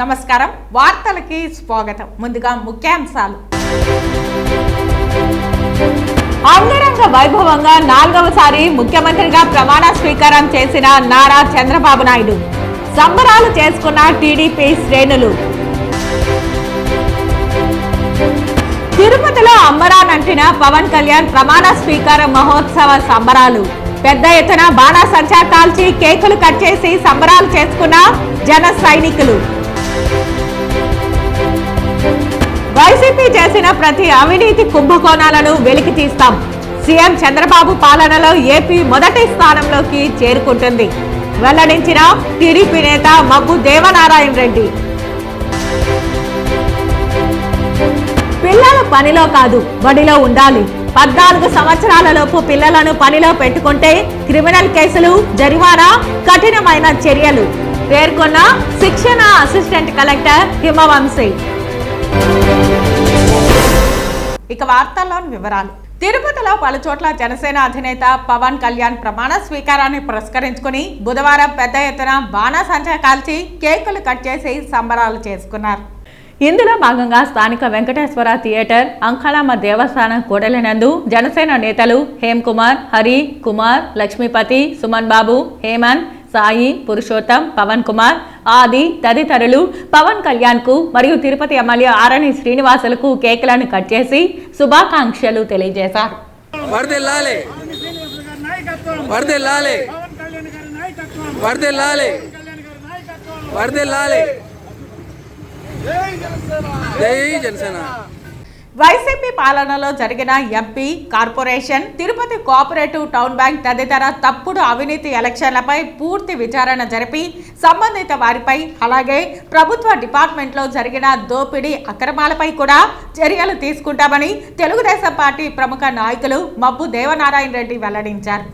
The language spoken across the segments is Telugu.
నమస్కారం వార్తలకి స్వాగతం ముందుగా ముఖ్యాంశాలు అంగరంగ వైభవంగా 4వసారి ముఖ్యమంత్రిగా ప్రమాణ స్వీకారం చేసిన నారా చంద్రబాబు నాయుడు సంబరాలు చేసుకున్న టీడీపీ శ్రేణులు తిరుపతిలో అంబరానంటిన పవన్ కళ్యాణ్ ప్రమాణ స్వీకార మహోత్సవ సంబరాలు పెద్ద ఎత్తున బాణాసంచా కాల్చి కేకులు కట్ చేసి సంబరాలు చేసుకున్న జన సైనికులు వైసీపీ చేసిన ప్రతి అవినీతి కుంభకోణాలను వెలికి తీస్తాం సీఎం చంద్రబాబు పాలనలో ఏపీ మొదటి స్థానంలోకి చేరుకుంటుంది వెల్లడించిన టీడీపీ నేత మబ్బు దేవనారాయణ రెడ్డి పిల్లలు పనిలో కాదు బడిలో ఉండాలి 14 సంవత్సరాలలోపు పిల్లలను పనిలో పెట్టుకుంటే క్రిమినల్ కేసులు జరిమానా కఠినమైన చర్యలు పేర్కొన్న శిక్షణ అసిస్టెంట్ కలెక్టర్ హిమవంశీ ఇక వార్తల్లోని వివరాలు తిరుపతిలో పలుచోట్ల జనసేన అధినేత పవన్ కళ్యాణ్ ప్రమాణ స్వీకారాన్ని పురస్కరించుకుని బుధవారం పెద్ద ఎత్తున బాణాసంచా కాల్చి కేకులు కట్ చేసి సంబరాలు చేసుకున్నారు. ఇందులో భాగంగా స్థానిక వెంకటేశ్వర థియేటర్ అంకాళమ్మ దేవస్థానం కూడలినందు జనసేన నేతలు హేమ్ కుమార్, హరి కుమార్, లక్ష్మీపతి, సుమన్ బాబు, హేమంత్, సాయి, పురుషోత్తం, పవన్ కుమార్, ఆది తదితరులు పవన్ కళ్యాణ్ కు మరియు తిరుపతి ఎమ్మెల్యే ఆరణి శ్రీనివాసులకు కేకులను కట్ చేసి శుభాకాంక్షలు తెలియజేశారు. వైసీపీ పాలనలో జరిగిన MP, corporation, Tirupati cooperative town bank తదితర తప్పుడు అవినీతి ఎలక్షన్లపై పూర్తి విచారణ జరిపి సంబంధిత వారిపై అలాగే ప్రభుత్వ డిపార్ట్మెంట్లో జరిగిన దోపిడీ అక్రమాలపై కూడా చర్యలు తీసుకుంటామని తెలుగుదేశం పార్టీ ప్రముఖ నాయకులు మబ్బు దేవనారాయణ రెడ్డి వెల్లడించారు.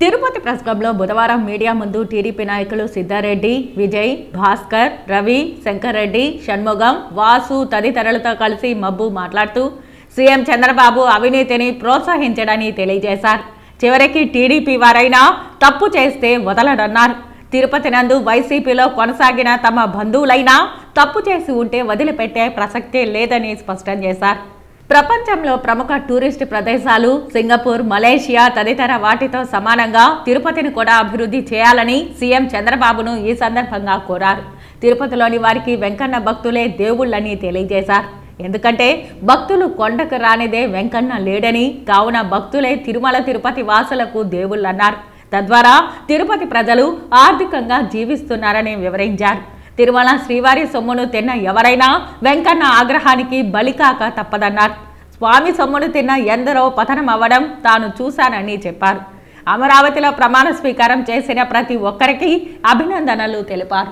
తిరుపతి ప్రెస్ క్లబ్లో బుధవారం మీడియా ముందు టీడీపీ నాయకులు సిద్ధారెడ్డి, విజయ్, భాస్కర్, రవి, శంకర్ రెడ్డి, షణ్ముగం, వాసు తదితరులతో కలిసి మబ్బు మాట్లాడుతూ సీఎం చంద్రబాబు అవినీతిని ప్రోత్సహించడని తెలియజేశారు. చివరికి టీడీపీ వారైనా తప్పు చేస్తే వదలడన్నారు. తిరుపతి నందు వైసీపీలో కొనసాగిన తమ బంధువులైనా తప్పు చేసి ఉంటే వదిలిపెట్టే ప్రసక్తే లేదని స్పష్టం చేశారు. ప్రపంచంలో ప్రముఖ టూరిస్ట్ ప్రదేశాలు సింగపూర్, మలేషియా తదితర వాటితో సమానంగా తిరుపతిని కూడా అభివృద్ధి చేయాలని సీఎం చంద్రబాబును ఈ సందర్భంగా కోరారు. తిరుపతిలోని వారికి వెంకన్న భక్తులే దేవుళ్లని తెలియజేశారు. ఎందుకంటే భక్తులు కొండకు రానిదే వెంకన్న లేడని, కావున భక్తులే తిరుమల తిరుపతి వాసులకు దేవుళ్లన్నారు. తద్వారా తిరుపతి ప్రజలు ఆర్థికంగా జీవిస్తున్నారని వివరించారు. తిరుమల శ్రీవారి సొమ్మును తిన్న ఎవరైనా వెంకన్న ఆగ్రహానికి బలికాక తప్పదన్నారు. స్వామి సొమ్మును తిన్న ఎందరో పతనం అవ్వడం తాను చూశానని చెప్పారు. అమరావతిలో ప్రమాణ స్వీకారం చేసిన ప్రతి ఒక్కరికి అభినందనలు తెలిపారు.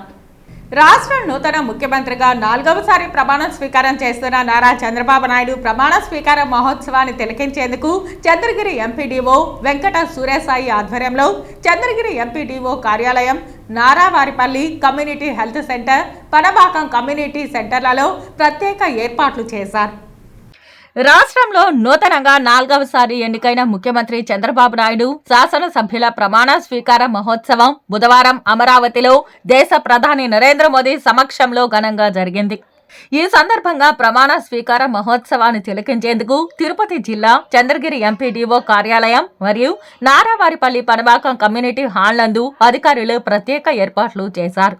రాష్ట్ర నూతన ముఖ్యమంత్రిగా 4వసారి ప్రమాణ స్వీకారం చేస్తున్న నారా చంద్రబాబు నాయుడు ప్రమాణ స్వీకార మహోత్సవాన్ని తిలకించేందుకు చంద్రగిరి ఎంపీడీఓ వెంకట సూర్యసాయి ఆధ్వర్యంలో చంద్రగిరి ఎంపీడీఓ కార్యాలయం, Naravaripalli community health center, Panabakam community సెంటర్లలో ప్రత్యేక ఏర్పాట్లు చేశారు. రాష్ట్రంలో నూతనంగా 4వసారి ఎన్నికైన ముఖ్యమంత్రి చంద్రబాబు నాయుడు శాసనసభ్యుల ప్రమాణ స్వీకార మహోత్సవం బుధవారం అమరావతిలో దేశ ప్రధాని నరేంద్ర మోదీ సమక్షంలో ఘనంగా జరిగింది. ఈ సందర్భంగా ప్రమాణ స్వీకార మహోత్సవాన్ని తిలకించేందుకు తిరుపతి జిల్లా చంద్రగిరి ఎంపీడీఓ కార్యాలయం మరియు నారావారిపల్లి పనబాకం కమ్యూనిటీ హాల్ నందు అధికారులు ప్రత్యేక ఏర్పాట్లు చేశారు.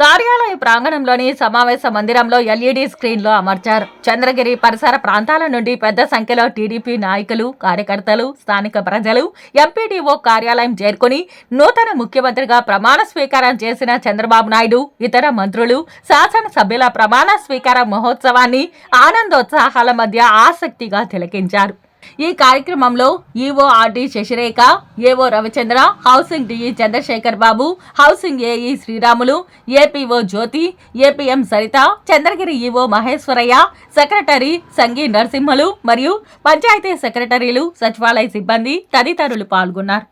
కార్యాలయ ప్రాంగణంలోని సమావేశ మందిరంలో ఎల్ఈడీ స్క్రీన్లో అమర్చారు. చంద్రగిరి పరిసర ప్రాంతాల నుండి పెద్ద సంఖ్యలో టీడీపీ నాయకులు, కార్యకర్తలు, స్థానిక ప్రజలు ఎంపీడీఓ కార్యాలయం చేరుకుని నూతన ముఖ్యమంత్రిగా ప్రమాణ స్వీకారం చేసిన చంద్రబాబు నాయుడు, ఇతర మంత్రులు, శాసనసభ్యుల ప్రమాణ స్వీకార మహోత్సవాన్ని ఆనందోత్సాహాల మధ్య ఆసక్తిగా తిలకించారు. ఈ కార్యక్రమంలో EO RD Sasirekha, AO Ravichandra, housing DE Chandrasekhar Babu, housing AE Sriramulu, APO Jyothi, APM Saritha, Chandragiri EO Maheswaraiah, secretary Sangi Narasimhulu మరియు పంచాయతీ సెక్రటరీలు, సచివాలయ సిబ్బంది తదితరులు పాల్గొన్నారు.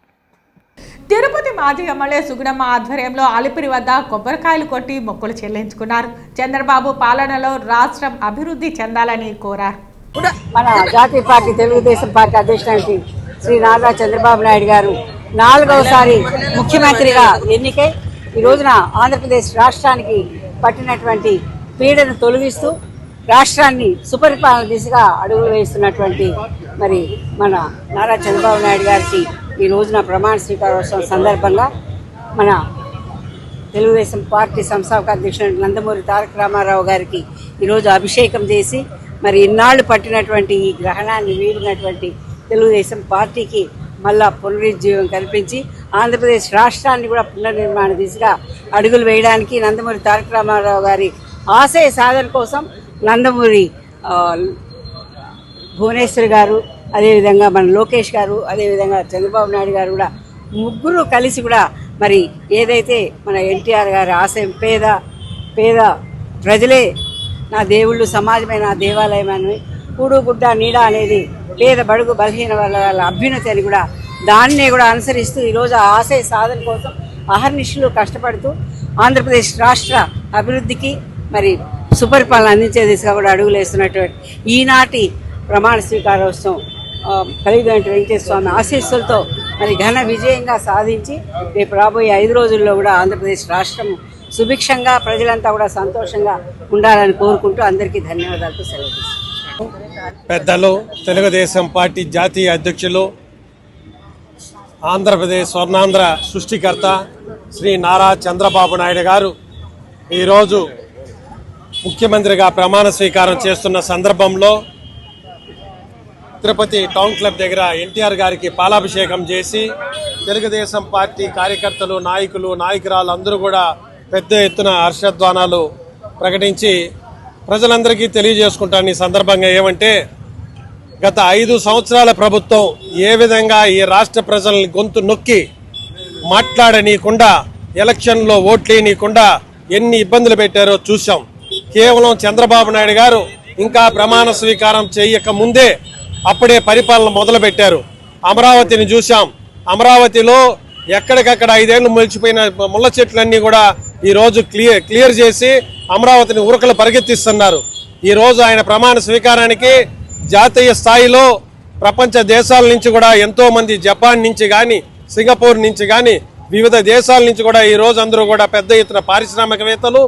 తిరుపతి మాజీ ఎమ్మెల్యే సుగుణమ్మ ఆధ్వర్యంలో అలిపిరి వద్ద కొబ్బరికాయలు కొట్టి మొక్కులు చెల్లించుకున్నారు. చంద్రబాబు పాలనలో రాష్ట్రం అభివృద్ధి చెందాలని కోరారు. మన జాతీయ పార్టీ తెలుగుదేశం పార్టీ అధ్యక్షుడు శ్రీ నారా చంద్రబాబు నాయుడు గారు 4వసారి ముఖ్యమంత్రిగా ఎన్నికై ఈ రోజున ఆంధ్రప్రదేశ్ రాష్ట్రానికి పట్టినటువంటి పీడను తొలగిస్తూ రాష్ట్రాన్ని సుపరిపాలన దిశగా అడుగులు వేస్తున్నటువంటి మరి మన నారా చంద్రబాబు నాయుడు గారికి ఈ రోజున ప్రమాణ స్వీకారోత్సవం సందర్భంగా మన తెలుగుదేశం పార్టీ సంస్థాపక అధ్యక్షుడు నందమూరి తారక రామారావు గారికి ఈరోజు అభిషేకం చేసి మరి ఇన్నాళ్ళు పట్టినటువంటి ఈ గ్రహణాన్ని వీడినటువంటి తెలుగుదేశం పార్టీకి మళ్ళా పునరుజ్జీవం కల్పించి ఆంధ్రప్రదేశ్ రాష్ట్రాన్ని కూడా పునర్నిర్మాణ దిశగా అడుగులు వేయడానికి నందమూరి తారక రామారావు గారి ఆశయ సాధన కోసం నందమూరి భువనేశ్వర్ గారు, అదేవిధంగా మన లోకేష్ గారు, అదేవిధంగా చంద్రబాబు నాయుడు గారు కూడా ముగ్గురు కలిసి కూడా మరి ఏదైతే మన ఎన్టీఆర్ గారి ఆశయం పేద ప్రజలే నా దేవుళ్ళు, సమాజమే నా దేవాలయం అని, కూడు గుడ్డ నీడ అనేది పేద బడుగు బలహీన వాళ్ళ అభ్యున్నతి అని కూడా దాన్నే కూడా అనుసరిస్తూ ఈరోజు ఆ ఆశయ సాధన కోసం అహర్నిశలు కష్టపడుతూ ఆంధ్రప్రదేశ్ రాష్ట్ర అభివృద్ధికి మరి సుపరిపాలన అందించే దిశగా కూడా అడుగులు వేస్తున్నటువంటి ఈనాటి ప్రమాణ స్వీకారోత్సవం కలిగినటువంటి వెంకటేశ్వర స్వామి ఆశీస్సులతో మరి ఘన విజయంగా సాధించి రేపు రాబోయే 5 రోజుల్లో కూడా ఆంధ్రప్రదేశ్ రాష్ట్రం సుభిక్షంగా ప్రజలంతా కూడా సంతోషంగా ఉండాలని కోరుకుంటూ అందరికీ ధన్యవాదాలతో సెలవు తీసుకుంటాను. పెద్దలు, తెలుగుదేశం పార్టీ జాతీయ అధ్యక్షులు, ఆంధ్రప్రదేశ్ స్వర్ణాంధ్ర సృష్టికర్త శ్రీ నారా చంద్రబాబు నాయుడు గారు ఈరోజు ముఖ్యమంత్రిగా ప్రమాణ స్వీకారం చేస్తున్న సందర్భంలో తిరుపతి టౌన్ క్లబ్ దగ్గర ఎన్టీఆర్ గారికి పాలాభిషేకం చేసి తెలుగుదేశం పార్టీ కార్యకర్తలు, నాయకులు, నాయకురాలు అందరూ కూడా పెద్ద ఎత్తున హర్షధ్వానాలు ప్రకటించి ప్రజలందరికీ తెలియజేసుకుంటాను. ఈ సందర్భంగా ఏమంటే, గత 5 సంవత్సరాల ప్రభుత్వం ఏ విధంగా ఈ రాష్ట్ర ప్రజల్ని గొంతు నొక్కి మాట్లాడనీయకుండా, ఎలక్షన్లో ఓట్లేయనీయకుండా ఎన్ని ఇబ్బందులు పెట్టారో చూసాం. కేవలం చంద్రబాబు నాయుడు గారు ఇంకా ప్రమాణ స్వీకారం చేయక ముందే అప్పుడే పరిపాలన మొదలుపెట్టారు. అమరావతిని చూసాం. అమరావతిలో ఎక్కడికక్కడ 5 ఏళ్లు మొలిచిపోయిన ముళ్ళ చెట్లన్నీ కూడా ఈ రోజు క్లియర్ చేసి అమరావతిని ఉరకలు పరిగెత్తిస్తున్నారు. ఈ రోజు ఆయన ప్రమాణ స్వీకారానికి జాతీయ స్థాయిలో ప్రపంచ దేశాల నుంచి కూడా ఎంతో మంది, జపాన్ నుంచి కానీ, సింగపూర్ నుంచి కానీ, వివిధ దేశాల నుంచి కూడా ఈ రోజు అందరూ కూడా పెద్ద ఎత్తున పారిశ్రామికవేత్తలు,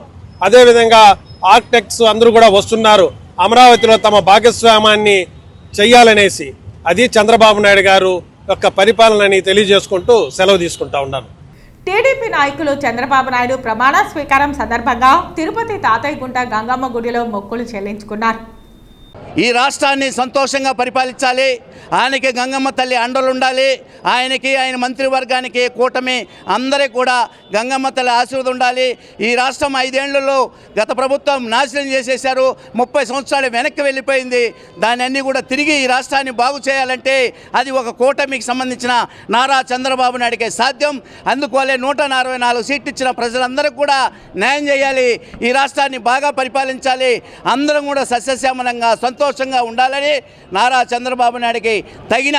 అదేవిధంగా ఆర్కిటెక్ట్స్ అందరూ కూడా వస్తున్నారు అమరావతిలో తమ భాగస్వామ్యాన్ని చెయ్యాలనేసి. అది చంద్రబాబు నాయుడు గారు యొక్క పరిపాలనని తెలియజేసుకుంటూ సెలవు తీసుకుంటా ఉన్నాను. టీడీపీ నాయకులు చంద్రబాబు నాయుడు ప్రమాణ స్వీకారం సందర్భంగా తిరుపతి తాతయ్యగుంట గంగమ్మ గుడిలో మొక్కులు చెల్లించుకున్నారు. ఈ రాష్ట్రాన్ని సంతోషంగా పరిపాలించాలి, ఆయనకి గంగమ్మ తల్లి అండలు ఉండాలి, ఆయనకి, ఆయన మంత్రివర్గానికి, కూటమి అందరికీ కూడా గంగమ్మ తల్లి ఆశీర్వాదం ఉండాలి. ఈ రాష్ట్రం 5 ఏళ్లలో గత ప్రభుత్వం నాశనం చేసేశారు. 30 సంవత్సరాలు వెనక్కి వెళ్ళిపోయింది. దాన్ని అన్నీ కూడా తిరిగి ఈ రాష్ట్రాన్ని బాగు చేయాలంటే అది ఒక కూటమికి సంబంధించిన నారా చంద్రబాబు నాయుడికే సాధ్యం. అందుకోలే 144 సీట్లు ఇచ్చిన ప్రజలందరికీ కూడా న్యాయం చేయాలి, ఈ రాష్ట్రాన్ని బాగా పరిపాలించాలి, అందరం కూడా సస్యశ్యామలంగా సంతోషంగా ఉండాలని నారా చంద్రబాబు నాయుడికి తగిన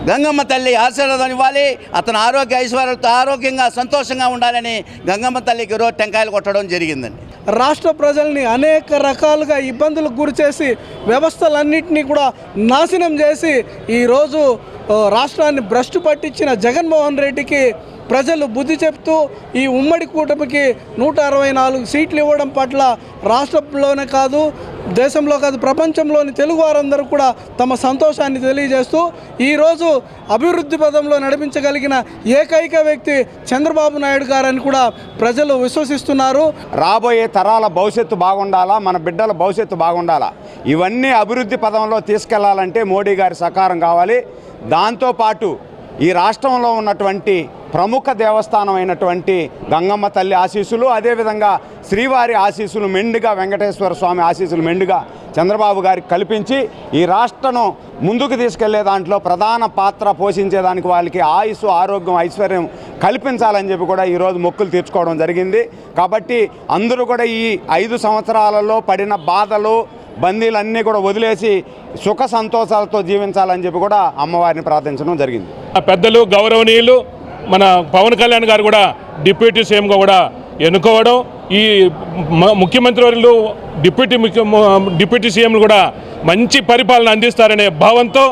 గంగమ్మ తల్లి ఆశీర్వాదం ఇవ్వాలి. అతను ఆరోగ్య ఐశ్వర్యాలతో ఆరోగ్యంగా సంతోషంగా ఉండాలని గంగమ్మ తల్లికి ఈరోజు టెంకాయలు కొట్టడం జరిగిందండి. రాష్ట్ర ప్రజల్ని అనేక రకాలుగా ఇబ్బందులకు గురి చేసి వ్యవస్థలన్నింటినీ కూడా నాశనం చేసి ఈరోజు రాష్ట్రాన్ని భ్రష్టు పట్టించిన జగన్మోహన్ రెడ్డికి ప్రజలు బుద్ధి చెప్తూ ఈ ఉమ్మడి కూటమికి 164 సీట్లు ఇవ్వడం పట్ల రాష్ట్రంలోనే కాదు, దేశంలో కాదు, ప్రపంచంలోని తెలుగు వారందరూ కూడా తమ సంతోషాన్ని తెలియజేస్తూ ఈరోజు అభివృద్ధి పదంలో నడిపించగలిగిన ఏకైక వ్యక్తి చంద్రబాబు నాయుడు గారని కూడా ప్రజలు విశ్వసిస్తున్నారు. రాబోయే తరాల భవిష్యత్తు బాగుండాలా, మన బిడ్డల భవిష్యత్తు బాగుండాలా, ఇవన్నీ అభివృద్ధి పదంలో తీసుకెళ్లాలంటే మోడీ గారి సహకారం కావాలి. దాంతోపాటు ఈ రాష్ట్రంలో ఉన్నటువంటి ప్రముఖ దేవస్థానం అయినటువంటి గంగమ్మ తల్లి ఆశీస్సులు, అదేవిధంగా శ్రీవారి ఆశీస్సులు మెండుగా, వెంకటేశ్వర స్వామి ఆశీస్సులు మెండుగా చంద్రబాబు గారికి కల్పించి ఈ రాష్ట్రం ముందుకు తీసుకెళ్లే దాంట్లో ప్రధాన పాత్ర పోషించేదానికి వాళ్ళకి ఆయుస్సు, ఆరోగ్యం, ఐశ్వర్యం కల్పించాలని చెప్పి కూడా ఈరోజు మొక్కులు తీర్చుకోవడం జరిగింది. కాబట్టి అందరూ కూడా ఈ 5 సంవత్సరాలలో పడిన బాధలు, బందీలన్నీ కూడా వదిలేసి సుఖ సంతోషాలతో జీవించాలని చెప్పి కూడా అమ్మవారిని ప్రార్థించడం జరిగింది. పెద్దలు, గౌరవనీయులు మన పవన్ కళ్యాణ్ గారు కూడా డిప్యూటీ సీఎంగా కూడా ఎన్నుకోవడం, ఈ ముఖ్యమంత్రి వర్యులు డిప్యూటీ సీఎంలు కూడా మంచి పరిపాలన అందిస్తారనే భావంతో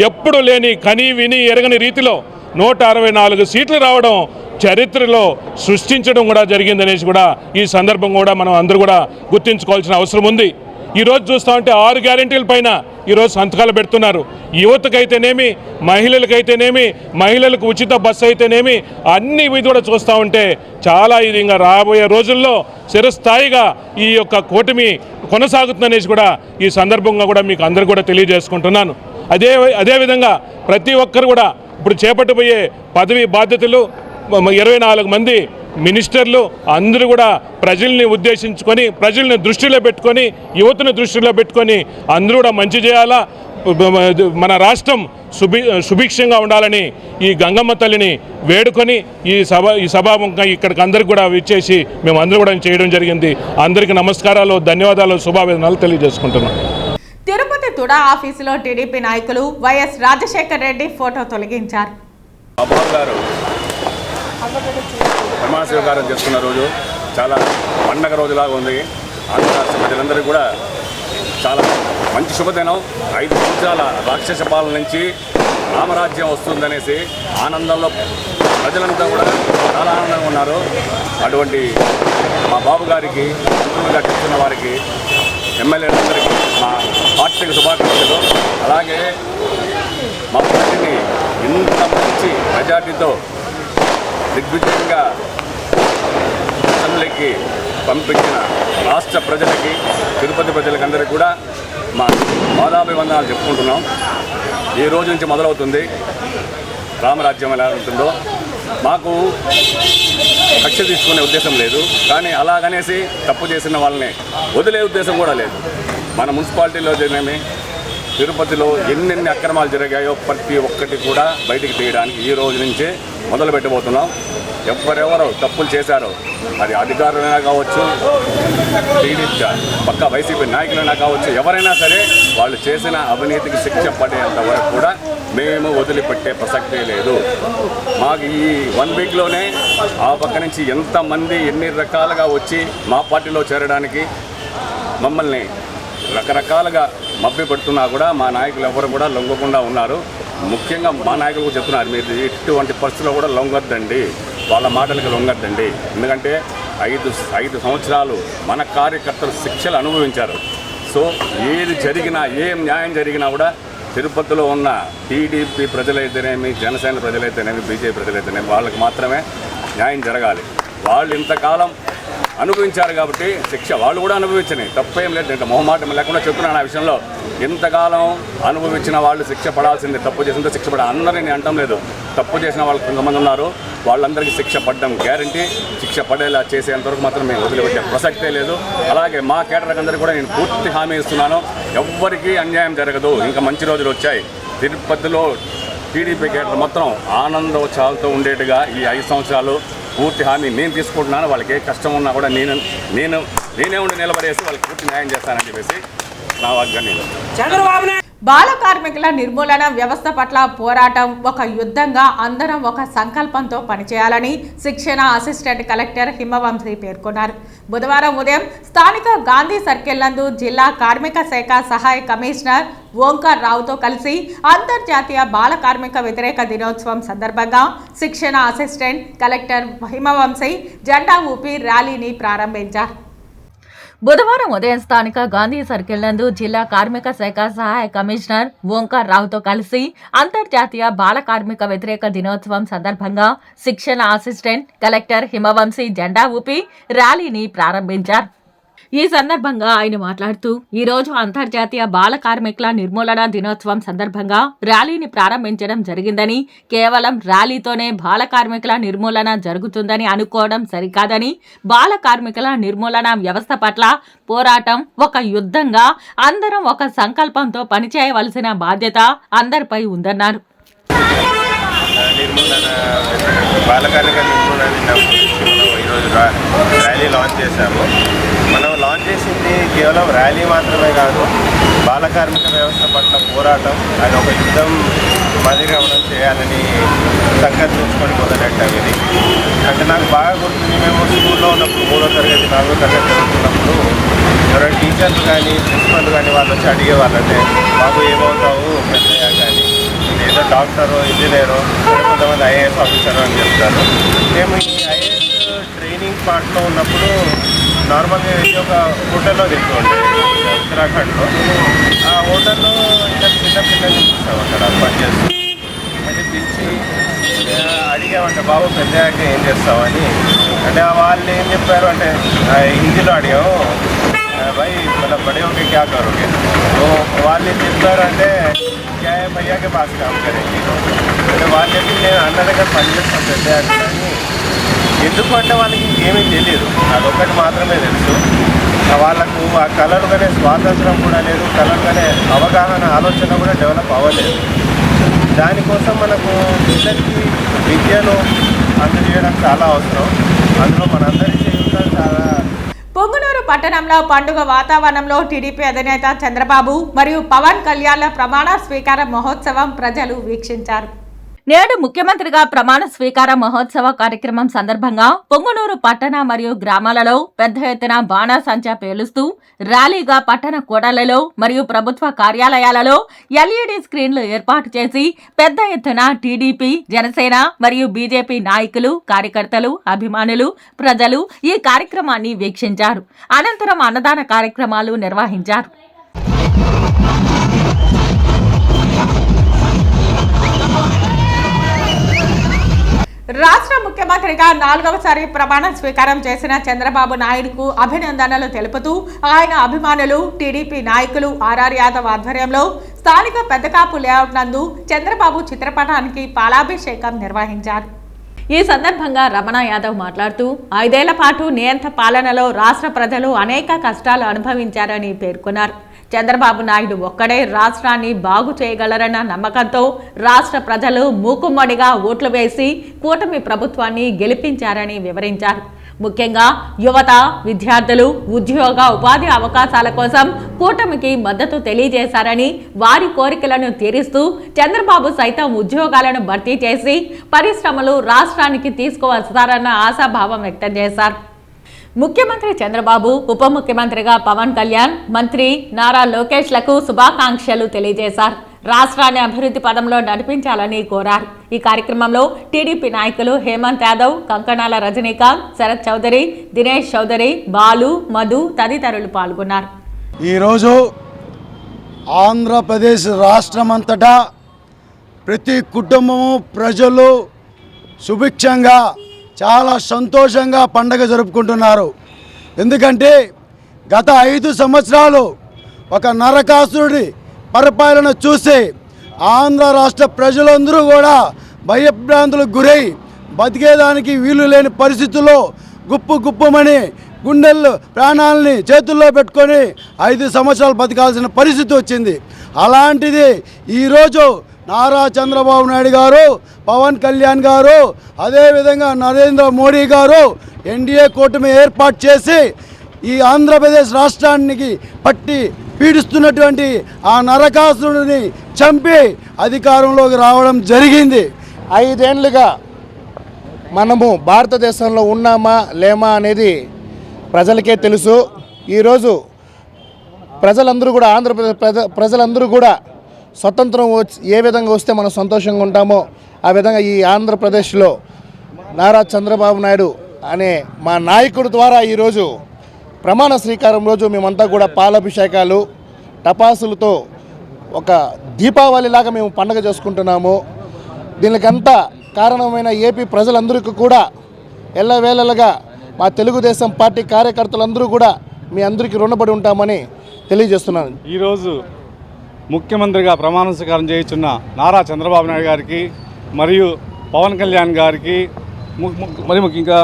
ఎప్పుడు లేని, కని విని ఎరగని రీతిలో 164 సీట్లు రావడం చరిత్రలో సృష్టించడం కూడా జరిగిందనేసి కూడా ఈ సందర్భం కూడా మనం అందరూ కూడా గుర్తుంచుకోవాల్సిన అవసరం ఉంది. ఈరోజు చూస్తూ ఉంటే 6 గ్యారెంటీల పైన ఈరోజు సంతకాలు పెడుతున్నారు. యువతకైతేనేమి, మహిళలకైతేనేమి, మహిళలకు ఉచిత బస్సు అయితేనేమి, అన్ని ఇది కూడా చూస్తూ ఉంటే చాలా ఇది ఇంకా రాబోయే రోజుల్లో చిరస్థాయిగా ఈ యొక్క కూటమి కొనసాగుతుందనేసి కూడా ఈ సందర్భంగా కూడా మీకు అందరూ కూడా తెలియజేసుకుంటున్నాను. అదేవిధంగా ప్రతి ఒక్కరు కూడా ఇప్పుడు చేపట్టబోయే పదవి బాధ్యతలు 24 మంది మినిస్టర్లు అందరూ కూడా ప్రజల్ని ఉద్దేశించుకొని, ప్రజల్ని దృష్టిలో పెట్టుకొని, యువతను దృష్టిలో పెట్టుకొని అందరూ కూడా మంచి చేయాలా, మన రాష్ట్రం సుభిక్షంగా ఉండాలని ఈ గంగమ్మ తల్లిని వేడుకొని ఈ సభాముఖంగా ఇక్కడికి అందరికి కూడా విచ్చేసి మేము అందరూ కూడా చేయడం జరిగింది. అందరికీ నమస్కారాలు, ధన్యవాదాలు, శుభాభినందనలు తెలియజేసుకుంటున్నాం. తిరుపతి తుడా ఆఫీసులో టీడీపీ నాయకులు వైఎస్ రాజశేఖర్ రెడ్డి ఫోటో తొలగించారు. ప్రమాణ స్వీకారం చేసుకున్న రోజు చాలా పండగ రోజులాగా ఉంది. ఆంధ్ర రాష్ట్ర ప్రజలందరికీ కూడా చాలా మంచి శుభదినం. 5 సంవత్సరాల రాక్షస పాలన నుంచి రామరాజ్యం వస్తుందనేసి ఆనందంలో ప్రజలంతా కూడా చాలా ఆనందంగా ఉన్నారు. అటువంటి మా బాబు గారికి, మంత్రులుగా చేస్తున్న వారికి, ఎమ్మెల్యేలందరికీ మా పార్టీకి శుభాకాంక్షలు. అలాగే మా పార్టీని ఇంత మంచి మెజార్టీతో దిగ్విజయంగా అసెంబ్లీకి పంపించిన రాష్ట్ర ప్రజలకి, తిరుపతి ప్రజలకందరికీ కూడా మా పాదాభివందనాలు చెప్పుకుంటున్నాం. ఈ రోజు నుంచి మొదలవుతుంది రామరాజ్యం ఎలా ఉంటుందో. మాకు కక్ష తీసుకునే ఉద్దేశం లేదు, కానీ అలాగనేసి తప్పు చేసిన వాళ్ళని వదిలే ఉద్దేశం కూడా లేదు. మన మున్సిపాలిటీలో జరిగినవి, తిరుపతిలో ఎన్నెన్ని అక్రమాలు జరిగాయో ప్రతి ఒక్కటి కూడా బయటికి తీయడానికి ఈ రోజు నుంచే మొదలు పెట్టబోతున్నాం. ఎవరెవరో తప్పులు చేశారో, అది అధికారులైనా కావచ్చు, టీడీపీ పక్క వైసీపీ నాయకులైనా కావచ్చు, ఎవరైనా సరే వాళ్ళు చేసిన అవినీతికి శిక్ష పడేంత వరకు కూడా మేము వదిలిపెట్టే ప్రసక్తే లేదు. మాకు ఈ 1 వీక్లోనే ఆ పక్క నుంచి ఎంతమంది ఎన్ని రకాలుగా వచ్చి మా పార్టీలో చేరడానికి మమ్మల్ని రకరకాలుగా మభ్య పెడుతున్నా కూడా మా నాయకులు ఎవరు కూడా లొంగకుండా ఉన్నారు. ముఖ్యంగా మా నాయకులు కూడా చెప్తున్నారు, మీరు ఇటువంటి పరిస్థితుల్లో కూడా లొంగొద్దండి, వాళ్ళ మాటలకు లొంగొద్దండి. ఎందుకంటే 5 సంవత్సరాలు మన కార్యకర్తలు శిక్షలు అనుభవించారు. సో ఏది జరిగినా, ఏం న్యాయం జరిగినా కూడా తిరుపతిలో ఉన్న టీడీపీ ప్రజలైతేనేమి, జనసేన ప్రజలైతేనేమి, బీజేపీ ప్రజలైతేనేమి వాళ్ళకి మాత్రమే న్యాయం జరగాలి. వాళ్ళు ఇంతకాలం అనుభవించారు కాబట్టి శిక్ష వాళ్ళు కూడా అనుభవించని తప్పేం లేదు. ఇంకా మొహమాటం లేకుండా చెప్తున్నాను ఆ విషయంలో. ఇంతకాలం అనుభవించిన వాళ్ళు శిక్ష పడాల్సిందే. తప్పు చేసిందో శిక్ష పడాలి, అందరినీ నేను అంటం లేదు. తప్పు చేసిన వాళ్ళు కొంతమంది ఉన్నారు, వాళ్ళందరికీ శిక్ష పడడం గ్యారంటీ. శిక్ష పడేలా చేసేంతవరకు మాత్రం మేము వదిలిపెట్టే ప్రసక్తే లేదు. అలాగే మా కేటర్కి అందరికీ కూడా నేను పూర్తి హామీ ఇస్తున్నాను, ఎవ్వరికీ అన్యాయం జరగదు. ఇంకా మంచి రోజులు వచ్చాయి. తిరుపతిలో టీడీపీ కేటర్ మొత్తం ఆనందోత్సాహాలతో ఉండేట్టుగా ఈ 5 సంవత్సరాలు పూర్తి హామీ నేను తీసుకుంటున్నాను. వాళ్ళకి ఏ కష్టం ఉన్నా కూడా నేనే ఉండి నిలబడేసి వాళ్ళకి పూర్తి న్యాయం చేస్తానని చెప్పేసి నా వాగ్దానం. బాల కార్మికుల నిర్మూలన వ్యవస్థ పట్ల పోరాటం ఒక యుద్ధంగా అందరం ఒక సంకల్పంతో పనిచేయాలని శిక్షణ అసిస్టెంట్ కలెక్టర్ హిమవంశీ పేర్కొన్నారు. బుధవారం ఉదయం స్థానిక గాంధీ సర్కిల్ నందు జిల్లా కార్మిక శాఖ సహాయ కమిషనర్ ఓంకార్ రావుతో కలిసి అంతర్జాతీయ బాల కార్మిక వ్యతిరేక దినోత్సవం సందర్భంగా శిక్షణ అసిస్టెంట్ కలెక్టర్ హిమవంశీ జెండా ఊపి ర్యాలీని ప్రారంభించారు. బుధవారం ఉదయం స్థానిక గాంధీ సర్కిల్ నందు జిల్లా కార్మిక శాఖ సహాయ కమిషనర్ ఓంకార్ రావుతో కలిసి అంతర్జాతీయ బాల కార్మిక వ్యతిరేక దినోత్సవం సందర్భంగా శిక్షణ అసిస్టెంట్ కలెక్టర్ హిమవంశీ జెండా ఊపి ర్యాలీని ప్రారంభించారు. ఈ సందర్భంగా ఆయన మాట్లాడుతూ ఈ రోజు అంతర్జాతీయ బాల కార్మికుల నిర్మూలన దినోత్సవం సందర్భంగా ర్యాలీని ప్రారంభించడం జరిగిందని, కేవలం ర్యాలీతోనే బాల కార్మికుల నిర్మూలన జరుగుతుందని అనుకోవడం సరికాదని, బాల కార్మికుల నిర్మూలన వ్యవస్థ పట్ల పోరాటం ఒక యుద్ధంగా అందరం ఒక సంకల్పంతో పనిచేయవలసిన బాధ్యత అందరిపై ఉందన్నారు. ఈరోజు ర్యాలీ లాంచ్ చేశాము. మనం లాంచ్ చేసింది కేవలం ర్యాలీ మాత్రమే కాదు, బాల కార్మిక వ్యవస్థ పట్ల పోరాటం, అది ఒక యుద్ధం మాదిరిగా మనం చేయాలని సంకల్పించుకొని మొదలెట్టాం. ఇది అంటే నాకు బాగా గుర్తుంది, మేము స్కూల్లో ఉన్నప్పుడు 3వ తరగతి 4వ తరగతి చదువుతున్నప్పుడు ఎవరైనా టీచర్లు కానీ ప్రిన్సిపల్ కానీ వాళ్ళు వచ్చి అడిగేవాళ్ళు, అంటే బాబు ఏమవుతావు పెద్దయ్యా కానీ ఏదో డాక్టరు, ఇంజనీరు, కొంతమంది ఐఏఎస్ ఆఫీసర్ అని చెప్తారు. మేము ఈ ఐఏఎస్ ట్రైనింగ్ పార్ట్లో ఉన్నప్పుడు నార్మల్గా వెళ్ళి ఒక హోటల్లో తింటుండే ఉత్తరాఖండ్లో. ఆ హోటల్లో ఇద్దరు చిన్న పిల్లల్ని చూస్తాం అక్కడ పనిచేస్తాం. అయితే పిలిచి అడిగామంటే బాబు పెద్దయ్యాక ఏం చేస్తామని. అంటే వాళ్ళు ఏం చెప్పారు అంటే హిందీలో అడిగాము, भाई मतलब बड़े होके क्या करोगे? तो వాళ్ళు ఏం చెప్పారంటే क्या है भैया के पास काम करेंगे. అంటే వాళ్ళు చెప్పి నేను అన్న దగ్గర పనిచేస్తాను పెద్దయ్యాక అని. ఎందుకంటే వాళ్ళకి ఏమీ తెలియదు, అదొక్కటి మాత్రమే తెలుసు. వాళ్ళకు ఆ కళలుగానే స్వాతంత్రం కూడా లేదు, కళలుగానే అవగాహన ఆలోచన కూడా డెవలప్ అవ్వలేదు. దానికోసం మనకు పిల్లలకి విద్యను అందజేయడం చాలా అవసరం. అందులో మనందరి జీవితాలు చాలా. పొంగునూరు పట్టణంలో పండుగ వాతావరణంలో టీడీపీ అధినేత చంద్రబాబు మరియు పవన్ కళ్యాణ్ల ప్రమాణ స్వీకార మహోత్సవం ప్రజలు వీక్షించారు. నేడు ముఖ్యమంత్రిగా ప్రమాణ స్వీకార మహోత్సవ కార్యక్రమం సందర్భంగా పొంగునూరు పట్టణ మరియు గ్రామాలలో పెద్ద ఎత్తున బాణాసంచా పేలుస్తూ ర్యాలీగా పట్టణ కూడళ్లలో మరియు ప్రభుత్వ కార్యాలయాలలో ఎల్ఈడీ స్క్రీన్లు ఏర్పాటు చేసి పెద్ద ఎత్తున టీడీపీ, జనసేన మరియు బీజేపీ నాయకులు, కార్యకర్తలు, అభిమానులు, ప్రజలు ఈ కార్యక్రమాన్ని వీక్షించారు. అనంతరం అన్నదాన కార్యక్రమాలు నిర్వహించారు. రాష్ట్ర ముఖ్యమంత్రిగా 4వసారి ప్రమాణ స్వీకారం చేసిన చంద్రబాబు నాయుడుకు అభినందనలు తెలుపుతూ ఆయన అభిమానులు, టీడీపీ నాయకులు ఆర్ఆర్ యాదవ్ ఆధ్వర్యంలో స్థానిక పెద్దకాపు లేఅవుట్ నందు చంద్రబాబు చిత్రపటానికి పాలాభిషేకం నిర్వహించారు. ఈ సందర్భంగా రమణ యాదవ్ మాట్లాడుతూ 5 ఏళ్ల పాటు నియంత పాలనలో రాష్ట్ర ప్రజలు అనేక కష్టాలు అనుభవించారని పేర్కొన్నారు. చంద్రబాబు నాయుడు ఒక్కడే రాష్ట్రాన్ని బాగు చేయగలరన్న నమ్మకంతో రాష్ట్ర ప్రజలు మూకుమ్మడిగా ఓట్లు వేసి కూటమి ప్రభుత్వాన్ని గెలిపించారని వివరించారు. ముఖ్యంగా యువత, విద్యార్థులు ఉద్యోగ ఉపాధి అవకాశాల కోసం కూటమికి మద్దతు తెలియజేశారని, వారి కోరికలను తీరుస్తూ చంద్రబాబు సైతం ఉద్యోగాలను భర్తీ చేసి పరిశ్రమలు రాష్ట్రానికి తీసుకువస్తారన్న ఆశాభావం వ్యక్తం చేశారు. ముఖ్యమంత్రి చంద్రబాబు, ఉప ముఖ్యమంత్రిగా పవన్ కళ్యాణ్, మంత్రి నారా లోకేష్లకు శుభాకాంక్షలు తెలియజేశారు. రాష్ట్రాన్ని అభివృద్ధి పదంలో నడిపించాలని కోరారు. ఈ కార్యక్రమంలో టీడీపీ నాయకులు హేమంత్ యాదవ్, కంకణాల రజనీకాంత్, శరత్ చౌదరి, దినేష్ చౌదరి, బాలు, మధు తదితరులు పాల్గొన్నారు. ఈరోజు ఆంధ్రప్రదేశ్ రాష్ట్రమంతటా ప్రతి కుటుంబము, ప్రజలు సుభిక్షంగా చాలా సంతోషంగా పండగ జరుపుకుంటున్నారు. ఎందుకంటే గత 5 సంవత్సరాలు ఒక నరకాసురుడి పరిపాలన చూసి ఆంధ్ర రాష్ట్ర ప్రజలందరూ కూడా భయభ్రాంతులకు గురై బతికేదానికి వీలు లేని పరిస్థితుల్లో గుప్పుమని గుండెల్లో ప్రాణాలని చేతుల్లో పెట్టుకొని 5 సంవత్సరాలు బతకాల్సిన పరిస్థితి వచ్చింది. అలాంటిది ఈరోజు నారా చంద్రబాబు నాయుడు గారు, పవన్ కళ్యాణ్ గారు, అదేవిధంగా నరేంద్ర మోడీ గారు ఎన్డీఏ కూటమి ఏర్పాటు చేసి ఈ ఆంధ్రప్రదేశ్ రాష్ట్రానికి పట్టి పీడిస్తున్నటువంటి ఆ నరకాసురుడిని చంపి అధికారంలోకి రావడం జరిగింది. 5 ఏళ్లుగా మనము భారతదేశంలో ఉన్నామా లేమా అనేది ప్రజలకే తెలుసు. ఈరోజు ప్రజలందరూ కూడా, ఆంధ్రప్రదేశ్ ప్రజలందరూ కూడా స్వతంత్రం ఏ విధంగా వస్తే మనం సంతోషంగా ఉంటామో ఆ విధంగా ఈ ఆంధ్రప్రదేశ్లో నారా చంద్రబాబు నాయుడు అనే మా నాయకుడి ద్వారా ఈరోజు ప్రమాణ స్వీకారం రోజు మేమంతా కూడా పాలాభిషేకాలు, టపాసులతో ఒక దీపావళిలాగా మేము పండుగ చేసుకుంటున్నాము. దీనికంతా కారణమైన ఏపీ ప్రజలందరికీ కూడా ఎల్లవేళలుగా మా తెలుగుదేశం పార్టీ కార్యకర్తలందరూ కూడా మీ అందరికీ రుణపడి ఉంటామని తెలియజేస్తున్నాను. ఈరోజు ముఖ్యమంత్రిగా ప్రమాణ స్వీకారం చేయించున్న నారా చంద్రబాబు నాయుడు గారికి మరియు పవన్ కళ్యాణ్ గారికి, మరి ముఖ్యంగా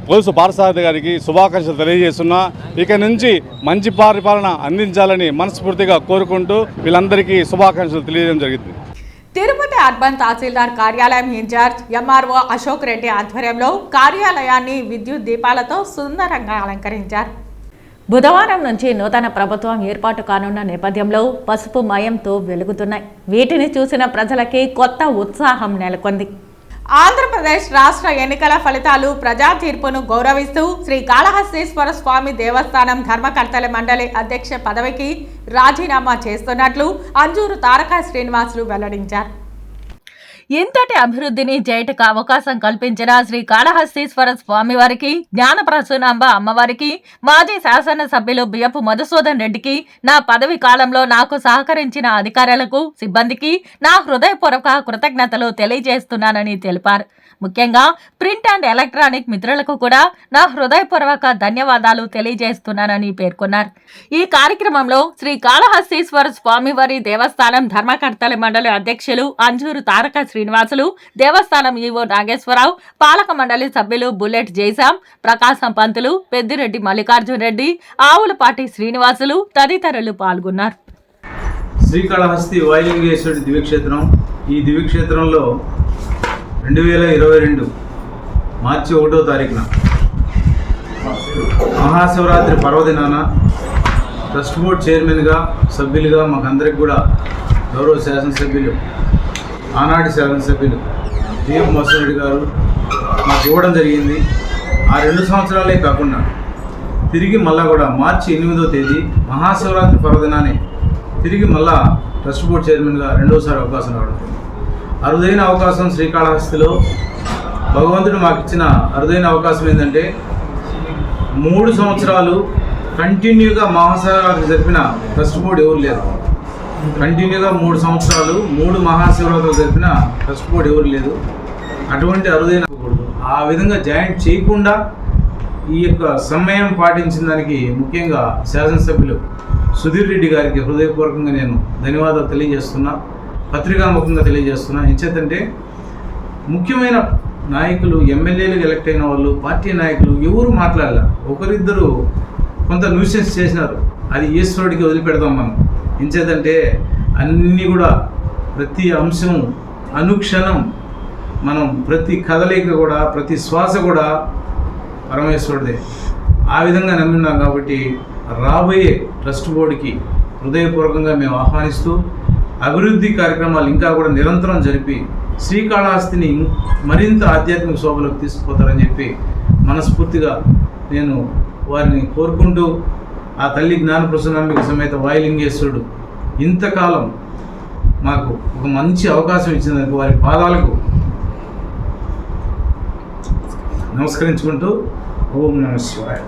పోలీసు పార్సారథి గారికి శుభాకాంక్షలు తెలియజేస్తున్నా. ఇక నుంచి మంచి పరిపాలన అందించాలని మనస్ఫూర్తిగా కోరుకుంటూ వీళ్ళందరికీ శుభాకాంక్షలు తెలియజేయడం జరిగింది. తిరుపతి అర్బన్ తహసీల్దార్ కార్యాలయం ఇన్ఛార్జ్ ఎంఆర్ఓ అశోక్ రెడ్డి ఆధ్వర్యంలో కార్యాలయాన్ని విద్యుత్ దీపాలతో సుందరంగా అలంకరించారు. బుధవారం నుంచి నూతన ప్రభుత్వం ఏర్పాటు కానున్న నేపథ్యంలో పసుపు మయంతో వెలుగుతున్నాయి. వీటిని చూసిన ప్రజలకి కొత్త ఉత్సాహం నెలకొంది. ఆంధ్రప్రదేశ్ రాష్ట్ర ఎన్నికల ఫలితాలు ప్రజా తీర్పును గౌరవిస్తూ శ్రీ కాళహస్తీశ్వర స్వామి దేవస్థానం ధర్మకర్తల మండలి అధ్యక్ష పదవికి రాజీనామా చేస్తున్నట్లు అంజూరు తారక శ్రీనివాసులు వెల్లడించారు. ఇంతటి అభివృద్ధిని చేయటకు అవకాశం కల్పించిన శ్రీ కాళహస్తీశ్వర స్వామివారికి, జ్ఞాన ప్రసూనాంబ అమ్మవారికి, మాజీ శాసనసభ్యులు బియ్యపు మధుసూదన్ రెడ్డికి, నా పదవి కాలంలో నాకు సహకరించిన అధికారులకు, సిబ్బందికి నా హృదయపూర్వక కృతజ్ఞతలు తెలియజేస్తున్నానని తెలిపారు. ముఖ్యంగా ప్రింట్ అండ్ ఎలక్ట్రానిక్ మిత్రులకు కూడా నా హృదయపూర్వక ధన్యవాదాలు తెలియజేస్తున్నానని పేర్కొన్నారు. ఈ కార్యక్రమంలో శ్రీ కాళహస్తీశ్వర స్వామివారి దేవస్థానం ధర్మకర్తల మండలి అధ్యక్షులు అంజూరు తారక శ్రీనివాసులు, దేవస్థానం ఈవో నాగేశ్వరరావు, పాలక మండలి సభ్యులు బుల్లెట్ జైసాం, ప్రకాశం పంతులు, పెద్దిరెడ్డి మల్లికార్జున్ రెడ్డి, ఆవులపాటి శ్రీనివాసులు తదితరులు పాల్గొన్నారు. శ్రీకాళహస్తి వాయులింగేశ్వరుడి దివ్యక్షేత్రం. ఈ దివ్యక్షేత్రంలో 2022 మార్చి 1వ తారీఖున మహాశివరాత్రి పర్వదినాన ట్రస్ట్ బోర్డ్ చైర్మన్గా, సభ్యులుగా మాకందరికి కూడా గౌరవ శాసనసభ్యులు, ఆనాటి శాసనసభ్యులు బియ్యపు మధుసూదన్ రెడ్డి గారు మాకు ఇవ్వడం జరిగింది. ఆ 2 సంవత్సరాలే కాకుండా తిరిగి మళ్ళా కూడా మార్చి 8వ తేదీ మహాశివరాత్రి పర్వదినాన్ని తిరిగి మళ్ళా ట్రస్ట్ బోర్డ్ చైర్మన్గా రెండోసారి అవకాశం రావడం. అరుదైన అవకాశం శ్రీకాళహస్తిలో భగవంతుడు మాకు ఇచ్చిన అరుదైన అవకాశం ఏంటంటే 3 సంవత్సరాలు కంటిన్యూగా మహాశివరాత్రి జరిపిన ట్రస్ట్ బోర్డు ఎవరు లేరు. కంటిన్యూగా 3 సంవత్సరాలు 3 మహాశివరాత్రులు జరిపిన ట్రస్ట్ బోర్డు ఎవరు లేదు. అటువంటి అరుదైన ఆ విధంగా జాయింట్ చేయకుండా ఈ యొక్క సమయం పాటించిన దానికి ముఖ్యంగా శాసనసభ్యులు సుధీర్ రెడ్డి గారికి హృదయపూర్వకంగా నేను ధన్యవాదాలు తెలియజేస్తున్నా, పత్రికాముఖంగా తెలియజేస్తున్నా. ఎంచేతంటే ముఖ్యమైన నాయకులు, ఎమ్మెల్యేలు ఎలక్ట్ అయిన వాళ్ళు, పార్టీ నాయకులు ఎవరు మాట్లాడాల. ఒకరిద్దరు కొంత న్యూసెన్స్ చేసినారు, అది ఈశ్వరుడికి వదిలిపెడతాం మనం. ఎంచేతంటే అన్నీ కూడా ప్రతి అంశం అనుక్షణం మనం ప్రతి కదలిక కూడా, ప్రతి శ్వాస కూడా పరమేశ్వరుడే. ఆ విధంగా నమ్మినాం కాబట్టి రాబోయే ట్రస్ట్ బోర్డుకి హృదయపూర్వకంగా మేము ఆహ్వానిస్తూ అభివృద్ధి కార్యక్రమాలు ఇంకా కూడా నిరంతరం జరిపి శ్రీకాళహస్తిని మరింత ఆధ్యాత్మిక శోభలోకి తీసుకుపోతారని చెప్పి మనస్ఫూర్తిగా నేను వారిని కోరుకుంటూ, ఆ తల్లి జ్ఞాన ప్రసూనాంబిక సమేత వాయులింగేశ్వరుడు ఇంతకాలం మాకు ఒక మంచి అవకాశం ఇచ్చినందుకు వారి పాదాలకు నమస్కరించుకుంటూ ఓం నమః శివాయ.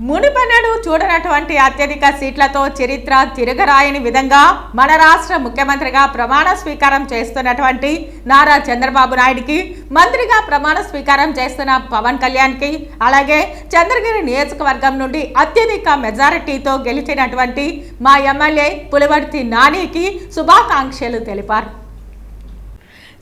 మునిపెన్నడూ చూడనటువంటి అత్యధిక సీట్లతో చరిత్ర తిరగరాయని విధంగా మన రాష్ట్ర ముఖ్యమంత్రిగా ప్రమాణ స్వీకారం చేస్తున్నటువంటి నారా చంద్రబాబు నాయుడికి, మంత్రిగా ప్రమాణ స్వీకారం చేస్తున్న పవన్ కళ్యాణ్కి, అలాగే చంద్రగిరి నియోజకవర్గం నుండి అత్యధిక మెజారిటీతో గెలిచినటువంటి మా ఎమ్మెల్యే పులివర్తి నానికి శుభాకాంక్షలు తెలిపారు.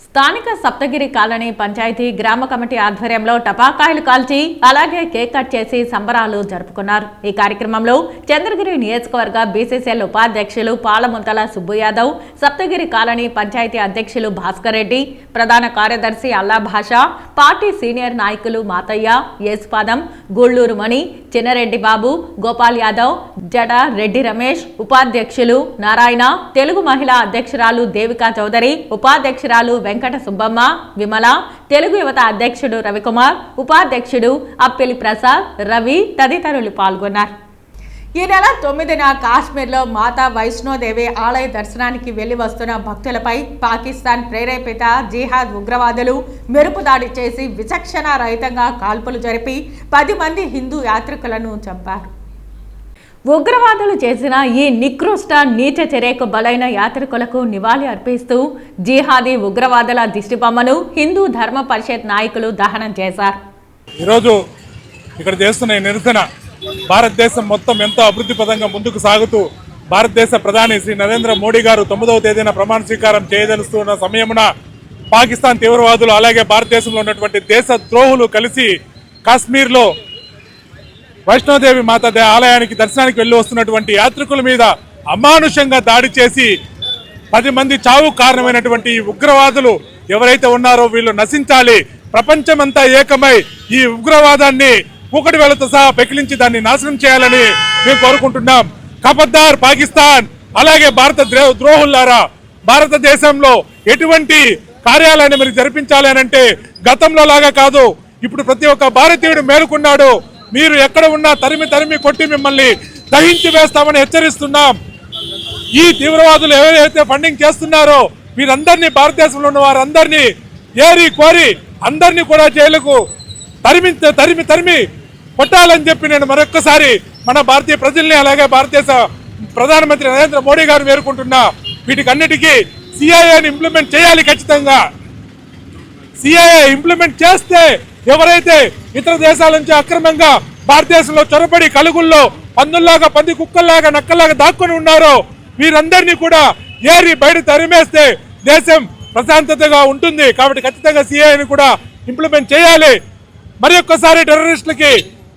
స్థానిక సప్తగిరి కాలనీ పంచాయతీ గ్రామ కమిటీ ఆధ్వర్యంలో టపాకాయలు కాల్చి అలాగే కేక్ కట్ చేసి సంబరాలు జరుపుకున్నారు. ఈ కార్యక్రమంలో చంద్రగిరి నియోజకవర్గ బీసీసీఎల్ ఉపాధ్యక్షులు పాలముంతల సుబ్బు యాదవ్, సప్తగిరి కాలనీ పంచాయతీ అధ్యక్షులు భాస్కర్ రెడ్డి, ప్రధాన కార్యదర్శి అల్లా భాషా, పార్టీ సీనియర్ నాయకులు మాతయ్య, యేసుపాదం, గూళ్ళూరు మణి, చిన్నరెడ్డి బాబు, గోపాల్ యాదవ్, జడ రెడ్డి రమేష్, ఉపాధ్యక్షులు నారాయణ, తెలుగు మహిళా అధ్యక్షురాలు దేవికా చౌదరి, ఉపాధ్యక్షురాలు వెంకట సుబ్బమ్మ, విమల, తెలుగు యువత అధ్యక్షుడు రవికుమార్, ఉపాధ్యక్షుడు అప్పిలి ప్రసాద్, రవి తదితరులు పాల్గొన్నారు. ఈ నెల 9న కాశ్మీర్లో మాతా వైష్ణోదేవి ఆలయ దర్శనానికి వెళ్లి వస్తున్న భక్తులపై పాకిస్తాన్ ప్రేరేపిత జిహాద్ ఉగ్రవాదులు మెరుపు దాడి చేసి విచక్షణ రహితంగా కాల్పులు జరిపి 10 మంది హిందూ యాత్రికులను చంపారు. ఉగ్రవాదులు చేసిన ఈ నికృష్ట నీచ చర్యకు బలైన యాత్రికులకు నివాళి అర్పిస్తూ జిహాదీ ఉగ్రవాదుల దిష్టిబొమ్మను హిందూ ధర్మ పరిషత్ నాయకులు దహనం చేశారు. ఈరోజు ఇక్కడ చేస్తున్న నిరసన భారతదేశం మొత్తం ఎంతో అభివృద్ధి పదంగా ముందుకు సాగుతూ భారతదేశ ప్రధాని శ్రీ నరేంద్ర మోడీ గారు 9వ తేదీన ప్రమాణ స్వీకారం చేయదలుస్తున్న సమయమున పాకిస్తాన్ తీవ్రవాదులు అలాగే భారతదేశంలో ఉన్నటువంటి దేశ ద్రోహులు కలిసి కాశ్మీర్లో వైష్ణోదేవి మాత ఆలయానికి దర్శనానికి వెళ్లి వస్తున్నటువంటి యాత్రికుల మీద అమానుషంగా దాడి చేసి 10 మంది చావు కారణమైనటువంటి ఉగ్రవాదులు ఎవరైతే ఉన్నారో వీళ్ళు నశించాలి. ప్రపంచమంతా ఏకమై ఈ ఉగ్రవాదాన్ని కూకటి వేలతో సహా పెకిలించి దాన్ని నాశనం చేయాలని మేము కోరుకుంటున్నాం. ఖబర్దార్ పాకిస్తాన్, అలాగే భారత ద్రోహులారా, భారతదేశంలో ఎటువంటి కార్యాలయాన్ని మీరు జరిపించాలి అనంటే గతంలో లాగా కాదు, ఇప్పుడు ప్రతి ఒక్క భారతీయుడు మేలుకున్నాడు. మీరు ఎక్కడ ఉన్నా తరిమి కొట్టి మిమ్మల్ని దహించి వేస్తామని హెచ్చరిస్తున్నాం. ఈ తీవ్రవాదులు ఎవరైతే ఫండింగ్ చేస్తున్నారో వీరందరినీ, భారతదేశంలో ఉన్న వారందరినీ ఏరి కోరి అందరినీ కూడా జైలుకు తరిమి కొట్టాలని చెప్పి నేను మరొక్కసారి మన భారతీయ ప్రజల్ని, అలాగే భారతదేశ ప్రధానమంత్రి నరేంద్ర మోడీ గారు వేరుకుంటున్నా. వీటికన్నిటికీ సిఐఏని ఇంప్లిమెంట్ చేయాలి. ఖచ్చితంగా సిఐఏ ఇంప్లిమెంట్ చేస్తే ఎవరైతే ఇతర దేశాల నుంచి అక్రమంగా భారతదేశంలో చొరబడి కలుగుల్లో పందుల్లాగా, పంది కుక్కల్లాగా, నక్కల్లాగా దాక్కుని ఉన్నారో వీరందరినీ కూడా ఏరి బయట తరిమేస్తే దేశం ప్రశాంతతగా ఉంటుంది. కాబట్టి ఖచ్చితంగా సిఐఏని కూడా ఇంప్లిమెంట్ చేయాలి. మరి ఒక్కసారి టెర్రరిస్టులకి,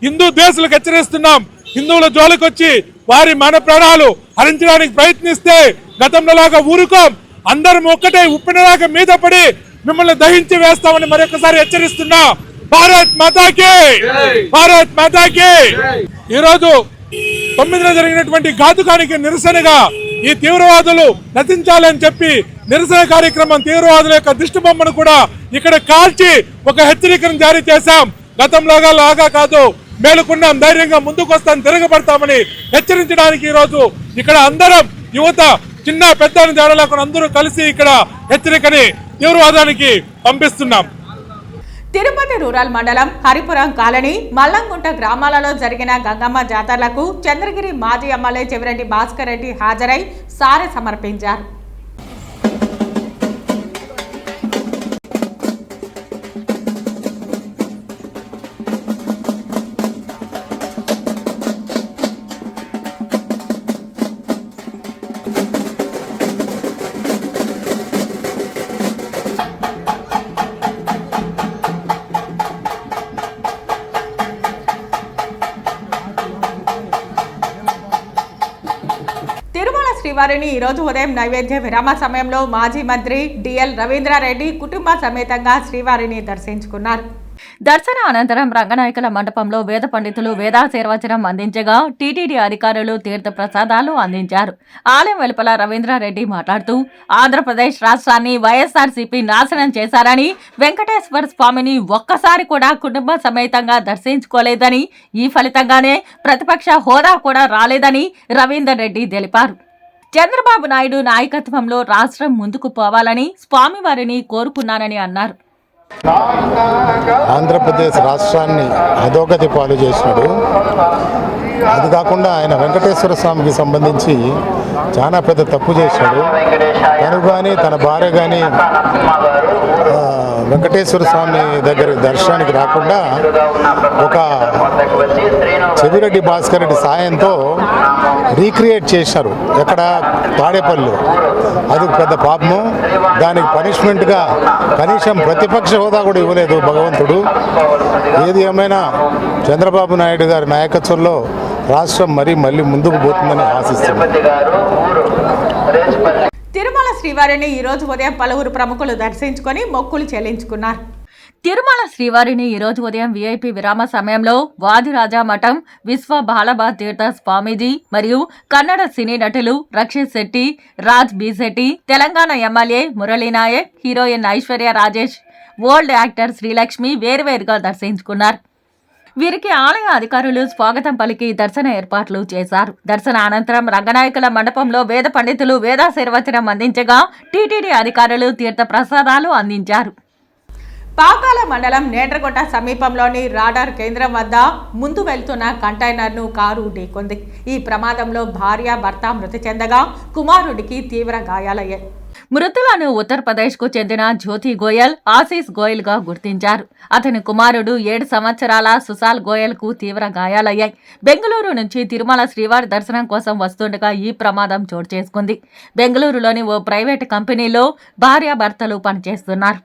హిందూ దేశాలకు హెచ్చరిస్తున్నాం. హిందువుల జోలికొచ్చి వారి మన ప్రాణాలు హరించడానికి ప్రయత్నిస్తే గతంలో లాగా ఊరుకోం. అందరం ఒక్కటే ఉప్పినలాగా మీద పడి మిమ్మల్ని దహించి వేస్తామని మరొకసారి హెచ్చరిస్తున్నా. భారత్ మాతాకి, భారత్ మాతాకి. ఈరోజు 9న జరిగినటువంటి ఘాతుకానికి నిరసనగా ఈ తీవ్రవాదులు నశించాలని చెప్పి నిరసన కార్యక్రమం, తీవ్రవాదుల యొక్క దిష్టి బొమ్మను కూడా ఇక్కడ కాల్చి ఒక హెచ్చరికను జారీ చేశాం. గతంలోగా లాగా కాదు, మేలుకున్నాం, ధైర్యంగా ముందుకు వస్తాం, తిరగబడతామని హెచ్చరించడానికి ఈరోజు ఇక్కడ అందరం, యువత, చిన్న పెద్దని తేడా లేకుండా అందరూ కలిసి ఇక్కడ హెచ్చరికని తీవ్రవాదానికి పంపిస్తున్నాం. తిరుపతి రూరల్ మండలం హరిపురం కాలనీ, మల్లంగుంట గ్రామాలలో జరిగిన గంగమ్మ జాతరలకు చంద్రగిరి మాజీ ఎమ్మెల్యే చెవిరెడ్డి భాస్కర్ రెడ్డి హాజరై సారె సమర్పించారు. శ్రీవారిని ఈరోజు ఉదయం నైవేద్య విరామ సమయంలో మాజీ మంత్రి డిఎల్ రవీంద్రారెడ్డి కుటుంబ సమేతంగా శ్రీవారిని దర్శించుకున్నారు. దర్శన అనంతరం రంగనాయకుల మండపంలో వేద పండితులు వేదాశీర్వచనం అందించగా టీటీడీ అధికారులు తీర్థ ప్రసాదాలు అందించారు. ఆలయం వెలుపల రవీంద్రారెడ్డి మాట్లాడుతూ ఆంధ్రప్రదేశ్ రాష్ట్రాన్ని వైఎస్ఆర్సీపీ నాశనం చేశారని, వెంకటేశ్వర స్వామిని ఒక్కసారి కూడా కుటుంబ సమేతంగా దర్శించుకోలేదని, ఈ ఫలితంగానే ప్రతిపక్ష హోదా కూడా రాలేదని రవీందర్ రెడ్డి తెలిపారు. చంద్రబాబు నాయుడు నాయకత్వంలో రాష్ట్రం ముందుకు పోవాలని స్వామివారిని కోరుకున్నానని అన్నారు. ఆంధ్రప్రదేశ్ రాష్ట్రాన్ని అధోగతి పాలు చేసినాడు. అది కాకుండా ఆయన వెంకటేశ్వర స్వామికి సంబంధించి చాలా పెద్ద తప్పు చేశాడు. తను కానీ తన భార్య కానీ వెంకటేశ్వర స్వామి దగ్గర దర్శనానికి రాకుండా ఒక చెవిరెడ్డి భాస్కర్ రెడ్డి సాయంతో రీక్రియేట్ చేశారు. ఎక్కడ తాడేపల్లి. అది పెద్ద పాపము. దానికి పనిష్మెంట్గా కనీసం ప్రతిపక్ష హోదా కూడా ఇవ్వలేదు భగవంతుడు. ఏది ఏమైనా చంద్రబాబు నాయుడు గారి నాయకత్వంలో రాష్ట్రం మళ్ళీ ముందుకు పోతుందని ఆశిస్తున్నాం. తిరుమల శ్రీవారిని ఈరోజు ఉదయం పలువురు ప్రముఖులు దర్శించుకొని మొక్కులు చెల్లించుకున్నారు. తిరుమల శ్రీవారిని ఈరోజు ఉదయం వీఐపీ విరామ సమయంలో వాదిరాజా మఠం విశ్వ బాలబా తీర్థ స్వామీజీ మరియు కన్నడ సినీ నటులు Rakshit Shetty, Raj B Shetty, Telangana MLA Muralinayak, heroine Aishwarya Rajesh, old actor Srilakshmi వేరువేరుగా దర్శించుకున్నారు. వీరికి ఆలయ అధికారులు స్వాగతం పలికి దర్శన ఏర్పాట్లు చేశారు. దర్శన అనంతరం రంగనాయకుల మండపంలో వేద పండితులు వేదాశీర్వచనం అందించగా టీటీడీ అధికారులు తీర్థ ప్రసాదాలు అందించారు. పాకాల మండలం నేట్రగొట్ట సమీపంలోని రాడార్ కేంద్రం వద్ద ముందు వెళ్తున్న కంటైనర్ను కారు ఢీకొంది. ఈ ప్రమాదంలో భార్య, భర్త మృతి చెందగా కుమారుడికి తీవ్ర గాయాలయ్యాయి. మృతులను ఉత్తరప్రదేశ్కు చెందిన జ్యోతి గోయల్, ఆశీస్ గోయల్ గా గుర్తించారు. అతని కుమారుడు 7 సంవత్సరాల సుశాల్ గోయల్ కు తీవ్ర గాయాలయ్యాయి. బెంగళూరు నుంచి తిరుమల శ్రీవారి దర్శనం కోసం వస్తుండగా ఈ ప్రమాదం చోటు చేసుకుంది. బెంగళూరులోని ఓ ప్రైవేటు కంపెనీలో భార్యాభర్తలు పనిచేస్తున్నారు.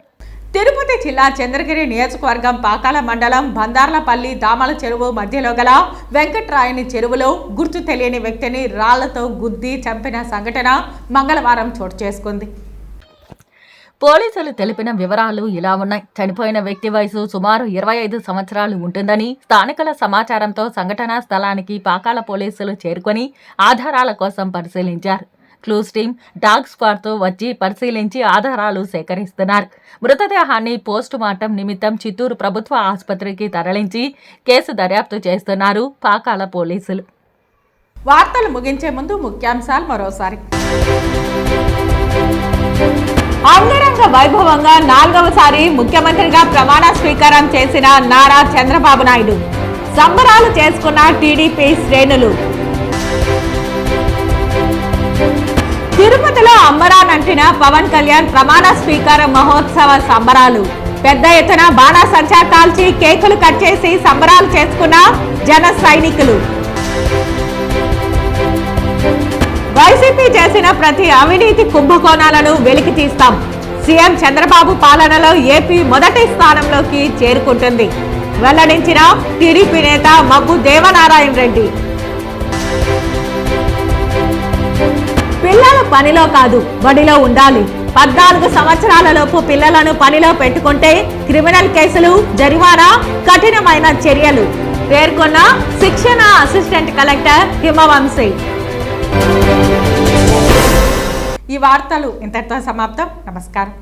తిరుపతి జిల్లా చంద్రగిరి నియోజకవర్గం పాకాల మండలం బందార్లపల్లి దామల చెరువు మధ్యలో గల వెంకట్రాయని చెరువులో గుర్తు తెలియని వ్యక్తిని రాళ్లతో గుద్ది చంపిన సంఘటన మంగళవారం చోటు చేసుకుంది. పోలీసులు తెలిపిన వివరాలు ఇలా ఉన్నాయి. చనిపోయిన వ్యక్తి వయసు సుమారు 25 సంవత్సరాలు ఉంటుందని స్థానికుల సమాచారంతో సంఘటనా స్థలానికి పాకాల పోలీసులు చేరుకొని ఆధారాల కోసం పరిశీలించారు. క్లూస్ టీమ్, డాగ్ స్క్వాడ్తో వచ్చి పరిశీలించి ఆధారాలు సేకరిస్తున్నారు. మృతదేహాన్ని పోస్టు మార్టం నిమిత్తం చిత్తూరు ప్రభుత్వ ఆసుపత్రికి తరలించి కేసు దర్యాప్తు చేస్తున్నారు పాకాల పోలీసులు. వార్తలు ముగించే ముందు ముఖ్యాంశాలు మరోసారి. అంగరంగ వైభవంగా 4వసారి ముఖ్యమంత్రిగా ప్రమాణ స్వీకారం చేసిన నారా చంద్రబాబు నాయుడు. సంబరాలు చేసుకున్న టీడీపీ శ్రేణులు. తిరుపతిలో అంబరానంటిన పవన్ కళ్యాణ్ ప్రమాణ స్వీకార మహోత్సవ సంబరాలు. పెద్ద ఎత్తున బాణాసంచా కాల్చి కేకులు కట్ చేసి సంబరాలు చేసుకున్న జన సైనికులు. వైసీపీ చేసిన ప్రతి అవినీతి కుంభకోణాలను వెలికి తీస్తాం. సీఎం చంద్రబాబు పాలనలో ఏపీ మొదటి స్థానంలోకి చేరుకుంటుంది. వెల్లడించిన టీడీపీ నేత మబ్బు దేవనారాయణ రెడ్డి. పిల్లలు పనిలో కాదు బడిలో ఉండాలి. 14 సంవత్సరాలలోపు పిల్లలను పనిలో పెట్టుకుంటే క్రిమినల్ కేసులు, జరిమానా, కఠినమైన చర్యలు పేర్కొన్న శిక్షణ అసిస్టెంట్ కలెక్టర్ హిమవంశీ. ఈ వార్తలు ఇంతటితో సమాప్తం. నమస్కారం.